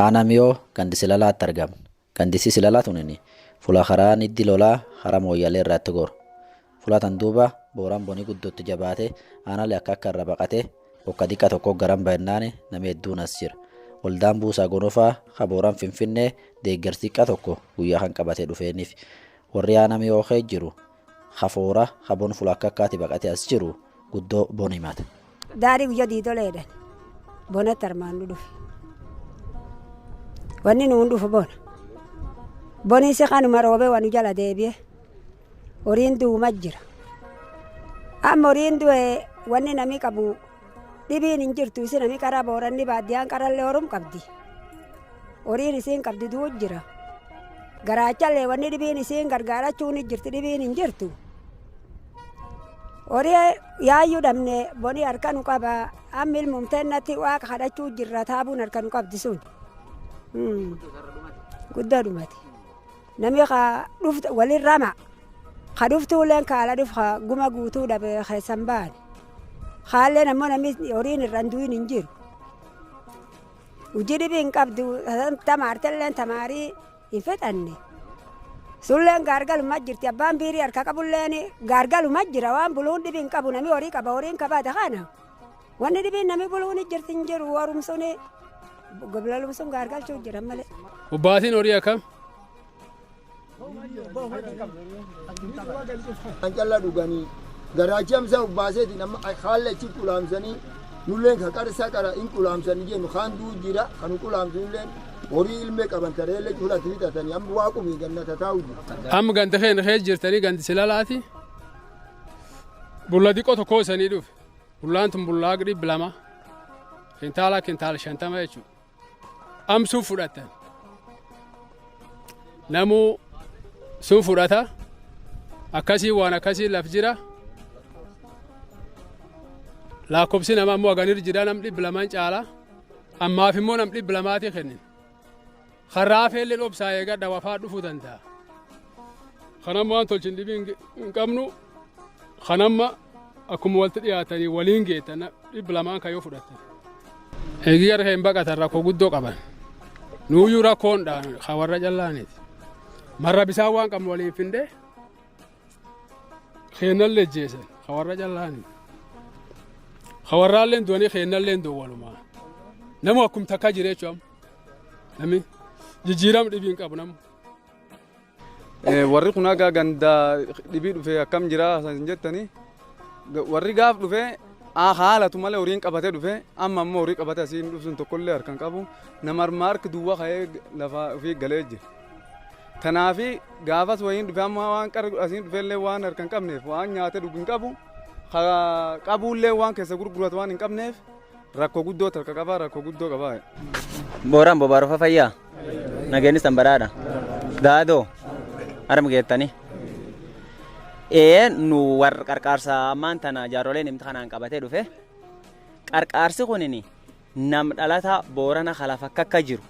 Aanamiyoo gandi silalaatti argamna. Gandisi silala tunini fuula karaan iddi lolaa hara mooyyalee irratti goru. Fuula tan duuba booraan bonii guddootti jabaate aanaalee akka irra baqatee bokka xiqqa tokko garan baay'inaan nama hedduun as jira. Waldaan buusaa gonofaa ha booraan finfinnee deeggarsi xiqqa tokko guyyaa kan qabatee dhufeeniif warri aanamiyoo kee jiru hafoora habon fuula akkaatti baqatee as jiru guddoo bon himata. Daarii guyyaa diidoleedhaan bonatti armaan dhufe. Wanni nuun dhufu bona. Boniisi kanuma roobee wanu jala deebi'e. Horiin duuma jira. Amma horiin du'e wanni namni qabu dhibiin hin jirtu isi namni karaa booranni baaddiyaan qarallee horum qabdi. Horiin isiin qabdi du'u jira. Garaachallee wanni dhibiin isiin gargaarachuun hin jirti dhibiin hin jirtu. Horii yaayyuu dhabne bonii harka nu qaba. Amma ilmumteennatti waaqa kadhachuu jirra taabuun harka nu qabdi sun. Guddaa dhumate. Namni waliin rama. Ka dhuftuuleen kaala dhuf guma guutuu dhabe keessan baane. Haalleen ammoo namni horiin irraan du'in hin jiru. Hojii dhibii hin qabdu tamaartelleen tamaarii hin fedhanne. Sulleen gaargaluma jirti abbaan biirii harka qabulleen gaargaluma jira waan buluun dhibii hin qabu namni horii qaba horiin qabaata kana. Wanni dhibiin namni buluun jirti hin jiru warumsuuni. Goblalum sun gaargalchuu jira malee. Ubbaatiin horii akkam? Ancalla dhuganii garaachamsa ubbaaseeti nama haala achi qulaamsanii nulleen ka qarsaa qara in qulaamsanii jennu kaan duu jira kan qulaamsunilleen horii ilmee qaban tareellee culatti fixatanii amma waaqumii gannata taa'u jira. Amma ganda kee jirtanii gandi silalaati. Bulla xiqqoo tokkoo isanii dhufe. Bullaan tun bullaa dhibba lama. Kintaala 50 jechuudha. Amsuu fudhatan. Namuu sun fudhata. Akkasii waan akkasii laf jira. Lakkoofsi nama ammoo haganirra jira nam 200 caala. Ammaaf immoo nam 200 kennin. Karaa feellee dhoobsaa eegadha wafaa dhufuu danda'a. Kanamma waan tolchin dhibii hin qabnu. Kanamma akkuma walitti dhiyaatanii waliin geettan 200 kayyoo fudhatan. Eegi gara hin baqatan rakkoo guddoo qaban. Nuuyyuu rakkoondhaan hawarra callaaniiti. Marra bisaan waan qabnu waliin findee keennallee jeesan hawarra callaaniiti. Hawarraalleen du'anii keennalleen duwwalumaa. Namu akkum takka jireechu amma. Nami jijjiirama dhibii hin qabu namu. Warri kun akka ganda dhibii dhufee akkam jira san jettanii warri gaaf dhufee haalatu malee horiin qabatee dhufe amma ammoo horii qabatee asiin dhufsun tokkollee harkaan qabu nama harki duwwaa ka'ee lafa ofii galee jira. Kanaafi gaafas wayiin dhufe amma waan qarra asiin dhufellee waan harkaan qabneef waan nyaatee dhugu hin qabu qabuullee waan keessa gurguratu waan hin qabneef rakkoo guddoo harka qabaa rakkoo guddoo qabaa. Booraan bobaaruu fayyaa nageenis tan badhaadha gaadoo harma geettanii. Nu warra qarqaarsa ammaan tana jaarroleen himta kanaan qabatee dhufe qarqaarsi kunini nam dhalata boorana kalaaf akka jiru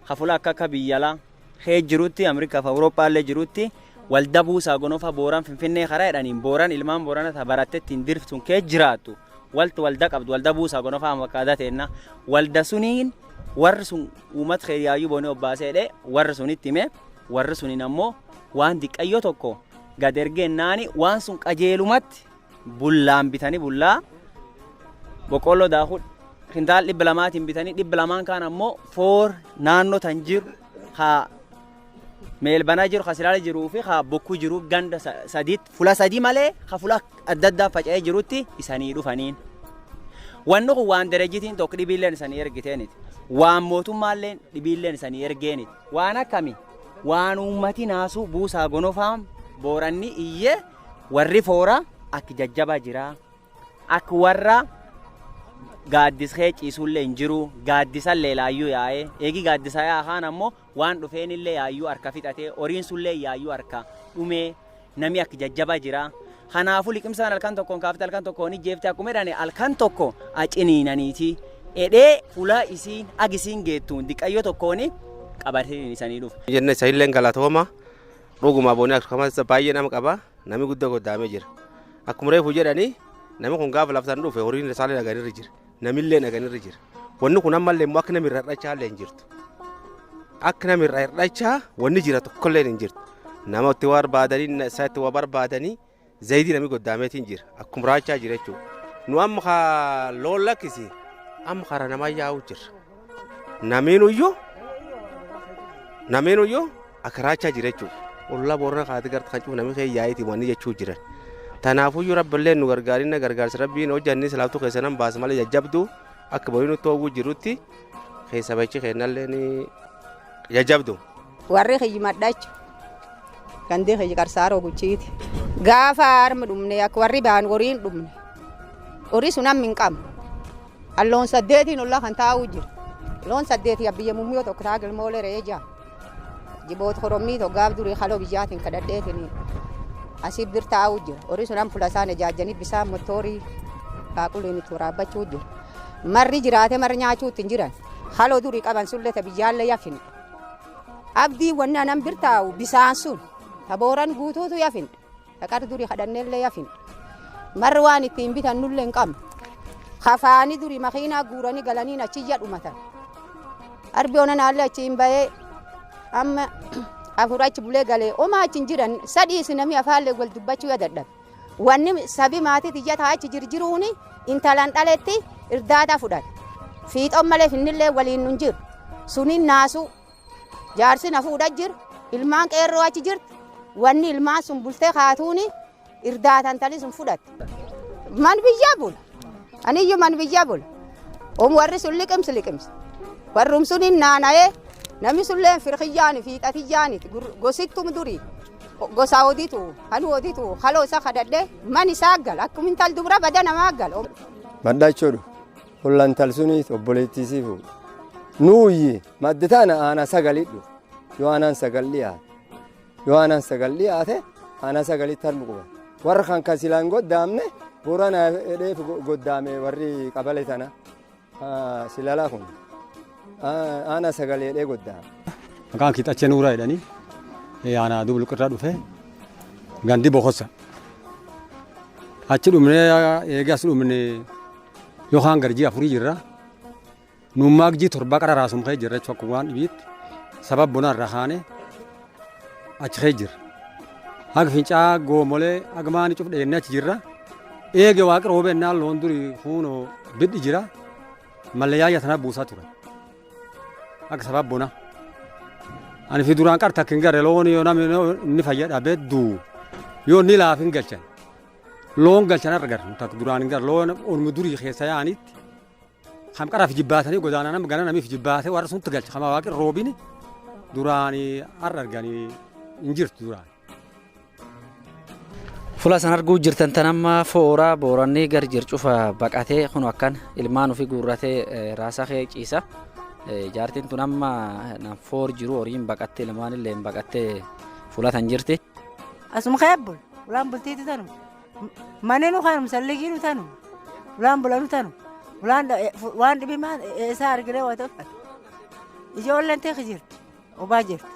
hafula akka biyyalaa kee jirutti Ameerikaa fi Awurooppaallee jirutti walda buusaa gonofa booraan finfinnee karaa jedhaniin booraan ilmaan boorana ta barattetti hin dirftuun kee jiraattu walda qabdu walda buusaa gonofa makkaada teenna walda suniin warri sun uummata keeyyaayuu boonee obbaaseedhe warri sunitti hime warri suniin ammoo waan diqqayyoo tokko gad ergennaani waan sun qajeelumatti bullaan bitanii bullaa boqqolloo daakuu kintaal 200 bitanii 200 kaan ammoo foor naannoo tan jiru haa meelbanaa jiru hasilaala jiruu fi haa bokkuu jiru ganda sadiitti fula sadii malee haa fula adda addaa faca'ee jirutti isanii dhufaniin. Wanni kun waan derejitiin tokko dhibiilleen isanii ergiteeniti. Waan mootummaalleen dhibiilleen isanii ergeeniti. Waan akkami waan uummati naasuu buusaa gonofaan booranni iyyee warri foora akka jajjaba jira akka warra gaaddisee ciisuullee hin jiru gaaddisallee laayyuu yaa'ee eegi gaaddisaa yaa'aan ammoo waan dhufeenillee yaayyuu harka fixatee horiin sullee yaayyuu harka dhumee nami akka jajjaba jira kanaafuu liqimsaan halkan tokkoon kaafte halkan tokkoon ijjeefte akkuma jedhane halkan tokko aciniinaniiti edhee fuula isiin agisiin geettuun diqqayyoo tokkoon qabatee isanii dhufu. Jenne isaillee galatooma. Dhuguma boonii akkasumas baay'ee nama qaba namni guddaa goddaamee jira akkuma reefu jedhanii namni kun gaafa laftaan dhufe horiin isaallee naganirra jira namillee naganirra jira wanni kun ammallee immoo akka namni irra hir'achaa illee hin jirtu. Akka namni irra hir'achaa wanni jira tokkollee hin jirtu. Nama itti waa barbaadanii isaatti waa barbaadanii zayitii namni goddaameetiin jira akkuma raachaa jira jechuudha. Nu amma loon lakkisi amma karaa namaa yaa'u jirra. Nameenuyyuu akka raachaa jira jechuudha. Ollaa boorana kaatee garta kan cufu namni kee yaa'iiti wanni jechuu jiran. Tanaafuyyuu rabbillee nu gargaarinna gargaarsa rabbiin hojjanni silaaftuu keessa nan baasa malee jajjabduu akka borii nutti hooguu jirutti keessa bachi kennallee ni jajjabdu. Warri hiyyimadhachu gandee hiyyi qarsaaroo guchiiti. Gaafa harma dhumne akka warri ba'an horiin dhumne horii sun hammi hin qabne. Alloon 8 ollaa kan taa'uu jira. Loon 8 biyya mummiyoo tokko taa'aa gilmoolee reejaa. Jiboota Oromoo tokkaaf durii haloo biyyaatiin kadhadheetiin asii bir taa'uu jira. Horii sun fuula isaan ijaajjanii bisaan mootoorii qaaquleen itti waraabbachuu jira. Marri jiraate marri nyaachuutti hin jiran. Haloo durii qaban sullee biyyaallee yafin. Abdii wanni anan bir taa'u bisaan sun tabooran guutuutu yafin. Dhaqar durii kadhanneellee yafin. Marri waan ittiin bitan nullee hin qabne. Kafaanii durii makiinaa guuranii galanii achiyya dhumatan. Arbi onan haalli achiin bahee amma afurachi bulee galee omaa achiin jiran sadii isinamii afaallee wal dubbachuu yadadhabe. Wanni sabi maatii xiyyataa achi jirjiruuni intalan dhaletti irdaata fudhate. Fiixoon malee finnillee waliin nun jiru. Suniin naasu jaarsi na fuudha jiru. Ilmaan qeerroo achi jirti. Wanni ilmaan sun bultee kaatuuni irdaatan tali sun fudhatte. Man biyyaa bula. Aniyyuu man biyyaa bula. Warri sun liqimsi. Warrum suniin naana'ee namni sulleen firqiyyaani fiixatiyyaaniti gosittum durii gosa hodiitu hanu hodiitu haloo isa kadhadhee man isaa gal akkuma intal dubra bada namaa gal. Maddachoodhu hollantal suniit obboleettisiifu nuuyyi madditaana aanaa sagalidhu yoo aanaan sagal dhiyaate aanaa sagalitti harmu quba warra kan kasilaan goddaamne boorana dheef goddaame warri qabale tana silalaa kun. Ana sagalee dhee goddaa. Maqaan Kiixachee Nuuraa jedhanii aanaa Dubulqirraa dhufe gandi bokossa. Achi dhumnee eegas dhumne yookaan garjii afurii jirra. Nummaa gijii torba qara raasumkee jirra jechuudha akkuma waan dhibiitti sabab bonaan rahaane achi kee jirra. Haga fincaa goomolee haga maanii cuf dheennee achi jirra. Eege waaqa roobennaan loon durii huunoo bidhi jira. Mallayyaa tana buusaa ture. Akka sabab bona. Ani fi duraan qarta kin gare loon yoo namni inni fayyada beddu yoo ni laafin galchan. Loon galchan argar tak duraan gar loon ormu durii keessa yaanitti. Kam qara fi jibbaatanii godaana nam gana nami fi jibbaate warra sun galcha kama waaqi roobini duraani arganii injirtu duraan. Fuula san arguu jirtan tanamma fooraa booranni gar jircufa baqatee kun akkan ilmaan ofii guurratee raasaa kee ciisa. Jaartiin tun amma foor jiru horiin baqattee ilmaan illee baqattee fuula tan jirti. Asuma keebbul ulaan bultiiti tanu maneen ukaan salligiinu tanu ulaan bulanu tanu ulaan waan dhibi maan isaa argiree waa ta'u ijoolleen teeki jirti obaa jirti.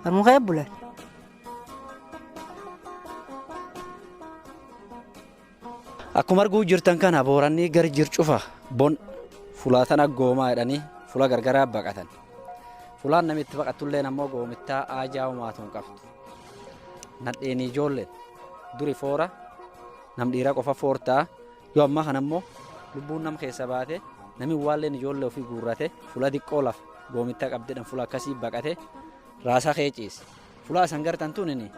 Tan mukeebbulan. Akkuma arguu jirtan kana booranni gar jircufa bon fulaatan aggoomaa jedhanii fula gargaraa baqatan. Fulaan namitti baqattullee ammoo goomittaa aajaa umaatuun qabdu. Nadheen ijoolleen duri foora nam dhiiraa qofa foortaa yoo ammaa kana ammoo lubbuun nam keessa baate nami waalleen ijoollee ofii guurrate fula diqqoo lafa goomittaa qabdedhan fula akkasii baqate raasaa kee ciise. Fulaa san gartan tunini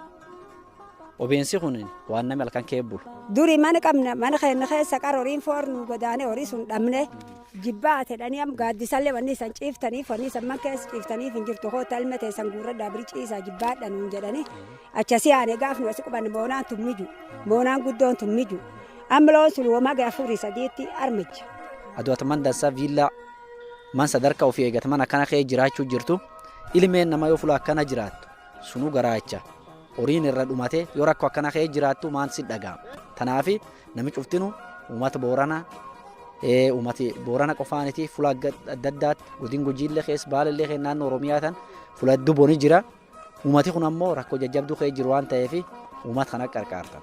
obeensi kun waan namni halkan keebbulu. Durii mana qabna mana keessa qaroriin foornu godaane horii sun dhabne jibbaate dhanii am gaaddisallee wanni san ciiftaniif wanni san man keessa ciiftaniif hin jirtu hoo talme teessan guurra daabri ciisaa jibbaadha nuun jedhanii achasii aanee gaafnu asi qubanne moonaan tummiju moonaan guddoon tummiju amma loon sun wama gaafurii sadiitti armicha. Adoota man dansaa viillaa man sadarkaa ofii eegataman akkana kee jiraachuu jirtu ilmeen nama yoo fula akkana jiraattu sunuu garaacha. Horiin irra dhumate yoo rakkoo akkana kee jiraattu maan si dhaga'ama. Tanaafi nami cuftinu uummata boorana qofaaniti fula adda addaatti godin gujiillee keessa baalillee keessa naannoo Oromiyaa tan fula hedduu boni jira. Uummati kun ammoo rakkoo jajjabduu kee jiru waan ta'eef uummata kana qarqaartan.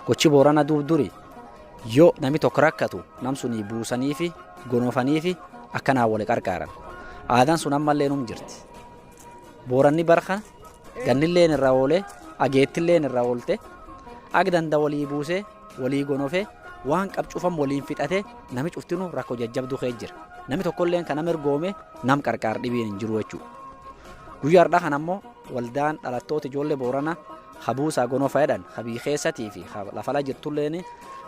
gochi boorana duri yoo namni tokko rakkatu nam sunii buusanii fi gonofanii fi akkanaa wali qarqaaran aadaan sun ammallee num jirti booranni barka gannilleen irraa oolee ageettilleen irraa oolte agdanda walii buusee walii gonofe waan qabcufam waliin fixate nami cuftinu rakkoo jajjabduu kee jira nami tokkolleen kana mirgoome nam qarqaar dhibiin hin jiru jechuudha guyyaardhaa kan ammoo waldaan dhalattoota ijoollee boorana habuusaa gonofa jedhan habii keessatii fi lafala jirtulleen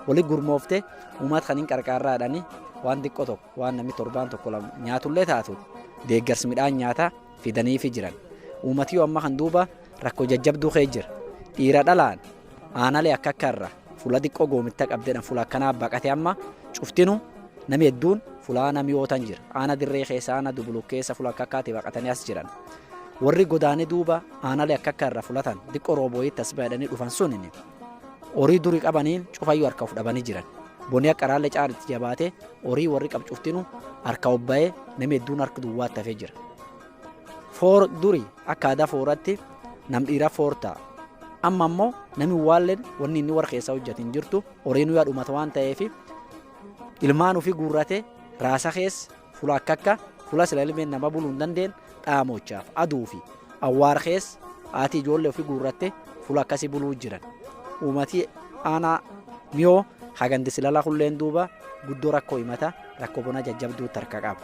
wali gurmoofte uummata kan hin qarqaarraadhani waan xiqqoo tokko waan namni torbaan tokko nyaatullee taatu deeggarsi midhaan nyaataa fidaniifi jiran uummati yoo amma kan duuba rakkoo jajjabduu kee jira dhiira dhalaan aanalee akka irra fuula xiqqoo goomitta qabdedhan fuula akkanaa baqate amma cuftinu nami hedduun fuula nami yootan jira aana dirree keessa aana dubuluk keessa fuula akkaatti baqatanii as jiran warri godaanee duuba aanalee akka irra fulatan xiqqoo roobooyitti as baadhanii dhufan sunini horii durii qabaniin cufayyuu harka fudhabanii jiran bonii akka raallee caaritti jabaate horii warri qabcuftinu harka obba'ee nami hedduun harka duwwaatti hafee jira foor durii akka aadaa fooratti nam dhiira foor ta'a amma ammoo nami waalleen wanni inni warra keessaa hojjetin jirtu horiin yaa dhumata waan ta'eef ilmaan ofii guurrate raasa keessa fuula akka fuula sila ilmeen nama buluu hin dandeen dhaamochaaf aduu fi awwaar keessa haati ijoollee ofii guurratte fuula akkasii buluu jiran uummati aanaa miyoo hagandi silala hulleen duuba guddoo rakkoo himata rakkoo bona jajjabduu tarka qaba.